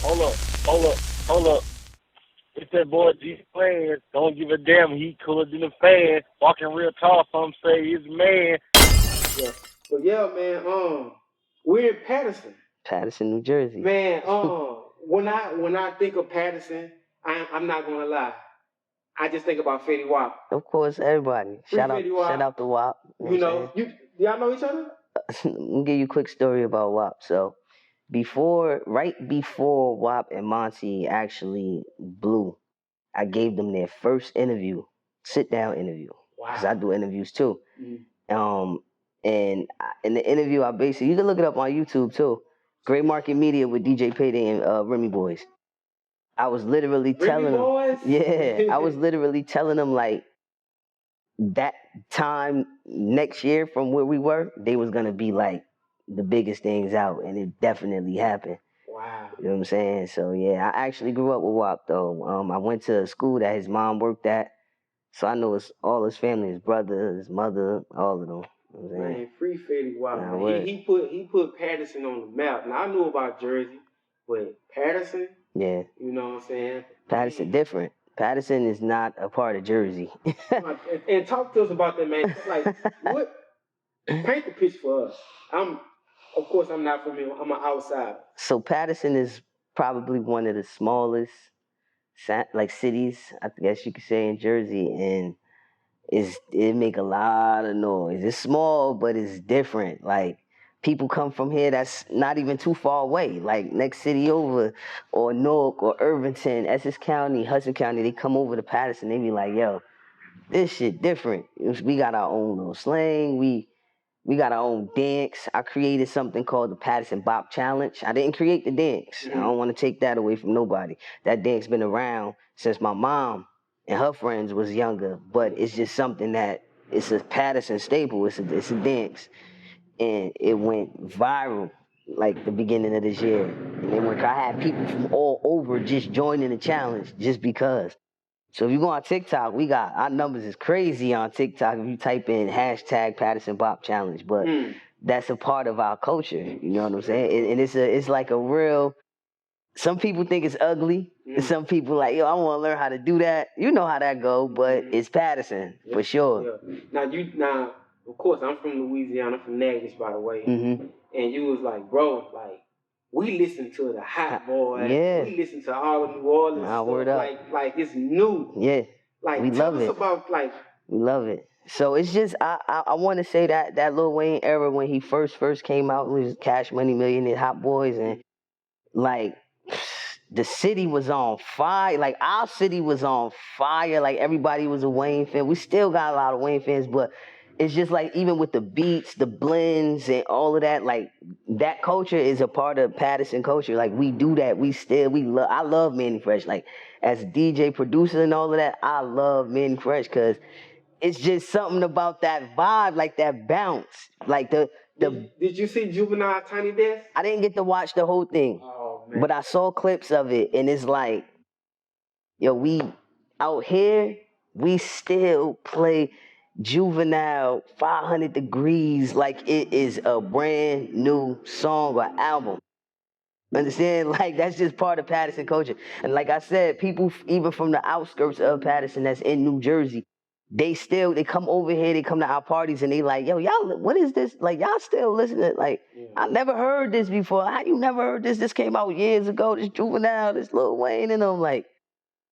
Hold up, hold up, hold up. It's that boy DJing. Don't give a damn. He cooler than a fan. Walking real tall. Some say he's a man. Yeah. But yeah, man, we're in Paterson. Paterson, New Jersey. Man, when I think of Paterson, I'm not gonna lie. I just think about Fetty Wap. Of course, everybody. Free Fetty Wap. Shout out to WAP. You know, y'all know each other? Let me give you a quick story about WAP. So right before WAP and Monty actually blew, I gave them their first interview, sit down interview. Wow. Because I do interviews too. And in the interview, I basically, you can look it up on YouTube too. Great Market Media with DJ PaeDae and Remy Boys. I was literally telling them, I was literally telling them like that time next year from where we were, they was gonna be like the biggest things out, and it definitely happened. Wow. You know what I'm saying? So yeah, I actually grew up with WAP though. I went to a school that his mom worked at, so I know all his family, his brother, his mother, all of them. You know what I'm saying? Man, free Fetty Wap. Man. He put Paterson on the map. Now I knew about Jersey, but Paterson. Yeah. You know what I'm saying? Paterson different. Paterson is not a part of Jersey. and talk to us about that, man. Like, what? Paint the picture for us. Of course, I'm not from here. I'm an outsider. So Paterson is probably one of the smallest, like cities, I guess you could say, in Jersey, and it make a lot of noise. It's small, but it's different. Like, people come from here that's not even too far away, like next city over, or Newark, or Irvington, Essex County, Hudson County. They come over to Paterson. They be like, yo, this shit different. We got our own little slang. We got our own dance. I created something called the Paterson Bop Challenge. I didn't create the dance. I don't want to take that away from nobody. That dance been around since my mom and her friends was younger, but it's just something that it's a Paterson staple. It's a dance, and it went viral like the beginning of this year. And then I had people from all over just joining the challenge just because. So if you go on TikTok, our numbers is crazy on TikTok if you type in hashtag Paterson Bop Challenge. But that's a part of our culture. You know what I'm saying? And it's like a real. Some people think it's ugly. And some people like, yo, I want to learn how to do that. You know how that go, but it's Paterson for sure. Yeah. Now, of course, I'm from Louisiana, from Natchez, by the way. And you was like, bro, like, we listen to the Hot Boys. Yeah. We listen to all of New Orleans stuff. Word up. Like it's new. Yeah. Like, we tell love us it. about, like. We love it. So it's just, I want to say that Lil Wayne era when he first came out, was Cash Money Millionaire, Hot Boys, and like, the city was on fire. Like, our city was on fire. Like, everybody was a Wayne fan. We still got a lot of Wayne fans, but it's just like, even with the beats, the blends, and all of that, like, that culture is a part of Paterson culture. Like, we do that. I love Manny Fresh. Like, as DJ producer and all of that, I love Manny Fresh because it's just something about that vibe, like that bounce. Like Did you see Juvenile Tiny Desk? I didn't get to watch the whole thing. Oh, man. But I saw clips of it, and it's like, yo, we out here, we still play Juvenile 500 Degrees like it is a brand new song or album. Understand? Like, that's just part of Paterson culture. And like I said, people even from the outskirts of Paterson that's in New Jersey, they come over here, they come to our parties, and they like, yo, y'all, what is this? Like, y'all still listening? Like, I never heard this before. How you never heard this? This came out years ago. This Juvenile, this Lil Wayne, and I'm like,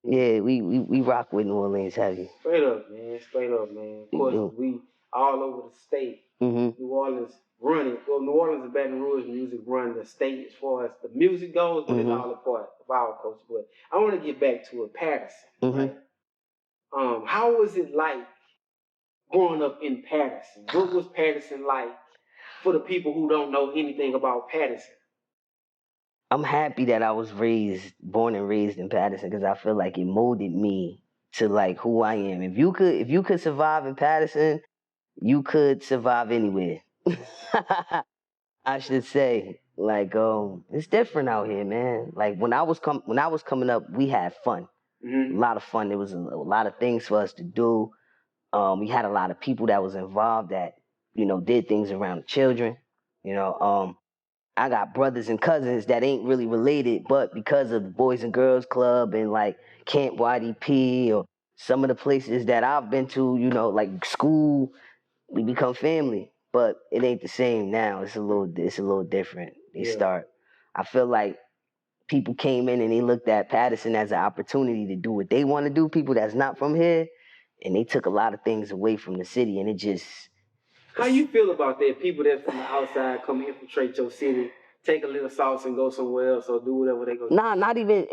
yeah, we rock with New Orleans heavy. Straight up, man. Of course, we all over the state. New Orleans run it. Well, New Orleans and Baton Rouge music run the state as far as the music goes, but it's all a part of our culture. But I want to get back to Paterson, right? How was it like growing up in Paterson? What was Paterson like for the people who don't know anything about Paterson? I'm happy that I was born and raised in Paterson, because I feel like it molded me to like who I am. If you could survive in Paterson, you could survive anywhere. I should say, like, it's different out here, man. Like, when I was coming up, we had fun. A lot of fun. There was a lot of things for us to do. We had a lot of people that was involved that, did things around the children. I got brothers and cousins that ain't really related, but because of the Boys and Girls Club and like Camp YDP or some of the places that I've been to, you know, like school, we become family. But it ain't the same now. It's a little different. I feel like people came in and they looked at Paterson as an opportunity to do what they want to do, people that's not from here, and they took a lot of things away from the city, and it just... How you feel about that? People that's from the outside come infiltrate your city, take a little sauce and go somewhere else or do whatever they go do? Nah, not even...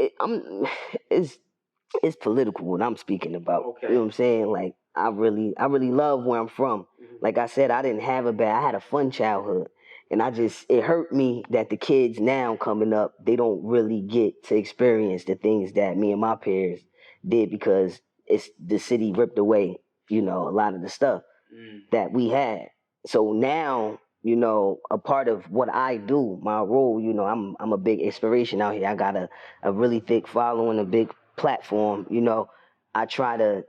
It's political what I'm speaking about. Okay. You know what I'm saying? Like, I really love where I'm from. Mm-hmm. Like I said, I had a fun childhood. And it hurt me that the kids now coming up, they don't really get to experience the things that me and my peers did because it's the city ripped away, you know, a lot of the stuff that we had. So now, you know, a part of what I do, my role, you know, I'm a big inspiration out here. I got a really thick following, a big platform, you know. I try to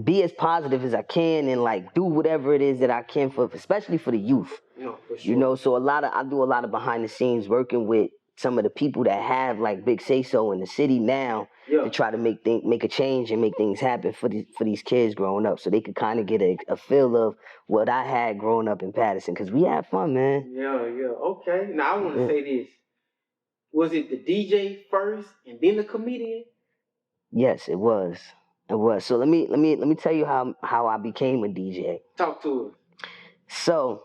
be as positive as I can and like do whatever it is that I can for, especially for the youth. No, for sure. You know, so I do a lot of behind the scenes working with some of the people that have like big say so in the city now to try to make a change and make things happen for these kids growing up, so they could kind of get a feel of what I had growing up in Paterson, because we had fun, man. Yeah. Okay. Now I want to say this: was it the DJ first and then the comedian? Yes, it was. It was. So let me tell you how I became a DJ. Talk to us. So,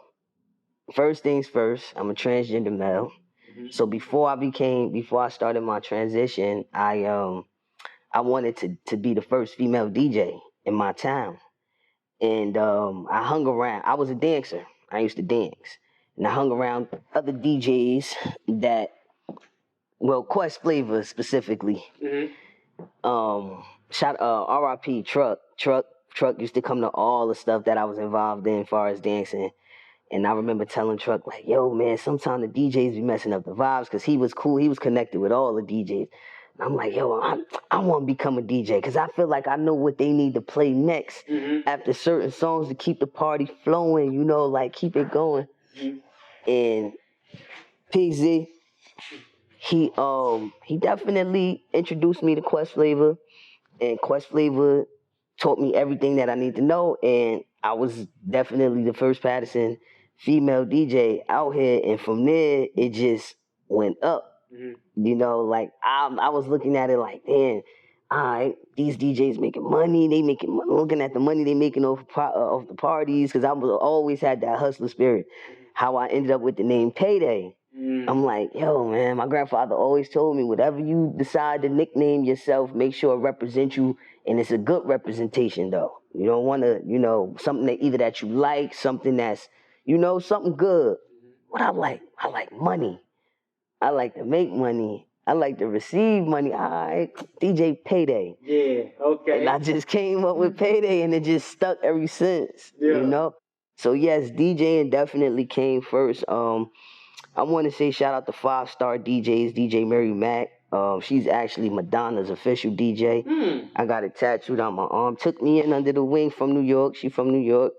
first things first, I'm a transgender male. Mm-hmm. So before I started my transition, I wanted to be the first female DJ in my town. And I hung around. I was a dancer. I used to dance. And I hung around other DJs that, well, Quest Flavor specifically. Mm-hmm. RIP Truck used to come to all the stuff that I was involved in as far as dancing. And I remember telling Truck, like, yo, man, sometimes the DJs be messing up the vibes, because he was cool. He was connected with all the DJs. And I'm like, yo, I want to become a DJ, because I feel like I know what they need to play next after certain songs to keep the party flowing, you know, like keep it going. Mm-hmm. And PZ, he definitely introduced me to Quest Flavor, and Quest Flavor taught me everything that I need to know, and I was definitely the first Paterson female DJ out here, and from there it just went up. Mm-hmm. You know, like I was looking at it like, damn, all right, these DJs making money, looking at the money they making off the parties, because I always had that hustler spirit. Mm-hmm. How I ended up with the name PaeDae. I'm like, yo, man, my grandfather always told me, whatever you decide to nickname yourself, make sure it represents you, and it's a good representation, though. You don't want to, you know, something that either that you like, something that's, you know, something good. What I like money. I like to make money. I like to receive money. All right, DJ PaeDae. Yeah, okay. And I just came up with PaeDae, and it just stuck ever since, you know? So, yes, DJing definitely came first. I want to say shout out to 5-star DJs, DJ Mary Mac. She's actually Madonna's official DJ. I got it tattooed on my arm. Took me in under the wing from New York. She from New York.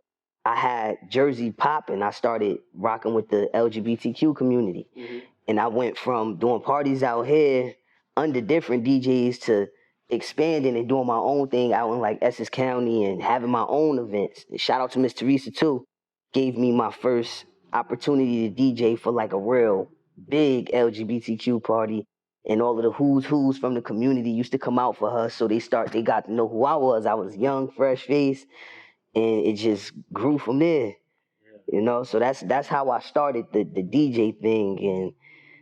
I had Jersey popping. I started rocking with the LGBTQ community. Mm-hmm. And I went from doing parties out here under different DJs to expanding and doing my own thing out in like Essex County and having my own events. And shout out to Miss Teresa too. Gave me my first opportunity to DJ for like a real big LGBTQ party, and all of the who's from the community used to come out for her, so they got to know who I was. I was young, fresh face, and it just grew from there. You know, so that's how I started the DJ thing, and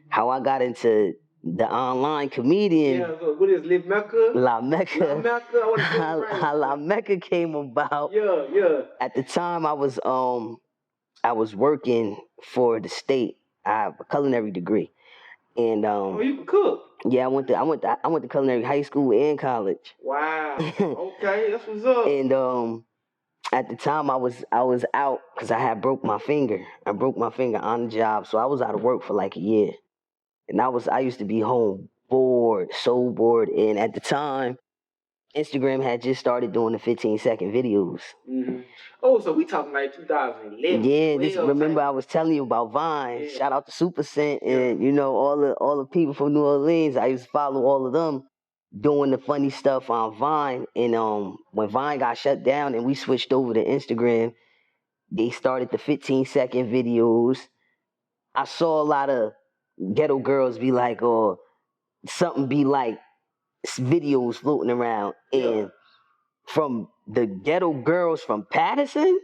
how I got into the online comedian. Yeah, so what is Mecca? La Mecca. La Mecca. I want to how La Mecca came about. Yeah. At the time, I was working for the state. I have a culinary degree, and you can cook. Yeah, I went to culinary high school and college. Wow. Okay, that's what's up. And at the time I was out because I had broke my finger. I broke my finger on the job, so I was out of work for like a year. And I used to be home bored, so bored. And at the time, Instagram had just started doing the 15-second videos. Mm-hmm. Oh, so we talking like 2011. Yeah, this remember I was telling you about Vine. Yeah. Shout out to Super Cent and you know all the people from New Orleans. I used to follow all of them doing the funny stuff on Vine. And when Vine got shut down and we switched over to Instagram, they started the 15-second videos. I saw a lot of ghetto girls be like, or something be like videos floating around. And from the ghetto girls from Paterson,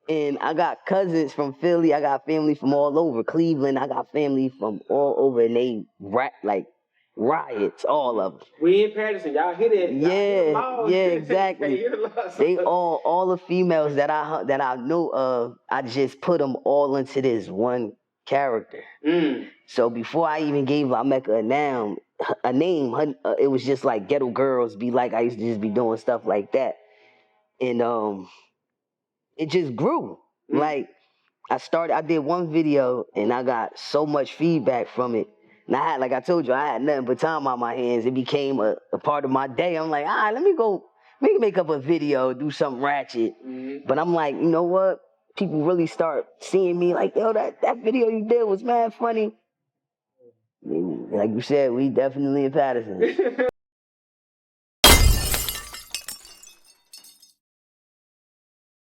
and I got cousins from Philly. I got family from all over Cleveland. I got family from all over, and they like riots, all of them. We in Paterson, y'all hear that? Yeah, exactly. They all the females that I know of. I just put them all into this one character. So before I even gave Mecca a name, it was just like ghetto girls be like. I used to just be doing stuff like that, and it just grew. Like I did one video and I got so much feedback from it. And I had, like I told you, I had nothing but time on my hands. It became a part of my day. I'm like, let me go make up a video, do something ratchet. But I'm like, you know what? People really start seeing me like, yo, that video you did was mad funny. Like you said, we definitely in Paterson.